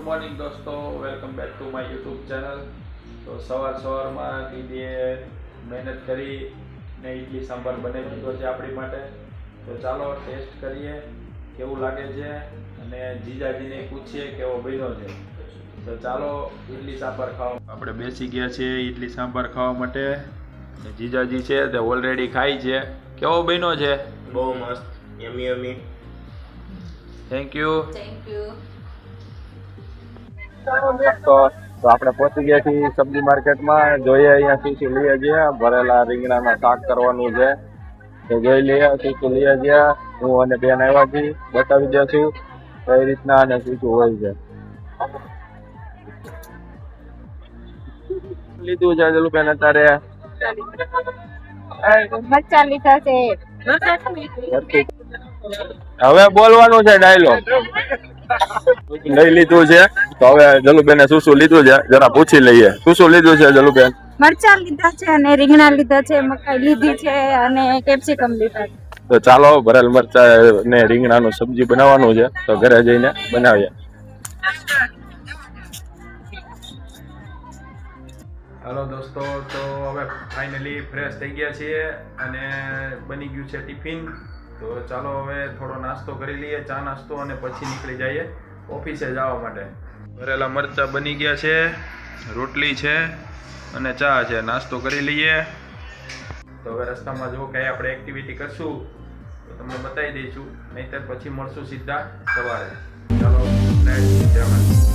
Good morning દોસ્તો, welcome back to my YouTube channel. તો સવારમાં દીદીએ મહેનત કરી ને ઇડલી સાંભાર બનાવી દીધો છે આપણી માટે. તો ચાલો ટેસ્ટ કરીએ કેવું લાગે છે અને જીજાજીને પૂછીએ કેવો બન્યો છે. તો ચાલો ઇડલી સાંભાર ખાવા આપણે બેસી ગયા છીએ ઇડલી સાંભાર ખાવા માટે. જીજાજી છે તે ઓલરેડી ખાઈ છે. કેવો બન્યો છે? બહુ મસ્ત, યમી યમી. Thank you. તો આપણે પહોંચી ગયા છીએ સબ્જી માર્કેટમાં. જોઈએ અહીંયા શું શું લઈએ છીએ. ભરેલા રીંગણાના શાક કરવાનું છે તો જોઈ લઈએ શું શું લઈએ છીએ. હું અને બેન આવ્યા છીએ, બતાવી દઈશું કઈ રીતના અને શું શું હોય છે. લીધું છે જલુબેન અત્યારે મરચાં લીધા છે. હવે બોલવાનું છે ડાયલોગ. લઈ લીધું છે તો હવે જલુબેને શું શું લીધું છે જરા પૂછી લઈએ. શું શું લીધું છે જલુબેન? મરચાં લીધા છે અને રીંગણા લીધા છે, મકાઈ લીધી છે અને કેપ્સિકમ લીધા છે. તો ચાલો ભરેલ મરચા ને રીંગણાનું સબ્જી બનાવવાનું છે તો ઘરે જઈને બનાવીએ. હાલો દોસ્તો, તો હવે ફાઇનલી ફ્રેશ થઈ ગયા છીએ અને બની ગયું છે ટિફિન. તો ચાલો હવે થોડો નાસ્તો કરી લઈએ, ચા નાસ્તો, અને પછી નીકળી જઈએ ઓફિસે જવા માટે. ભરેલા મરચાં બની ગયા છે, રોટલી છે અને ચા છે. નાસ્તો કરી લઈએ. તો હવે રસ્તામાં જો કંઈ આપણે એક્ટિવિટી કરશું તો તમને બતાવી દઈશું, નહીંતર પછી મળશું સીધા સવારે. ચાલો, જય માતા.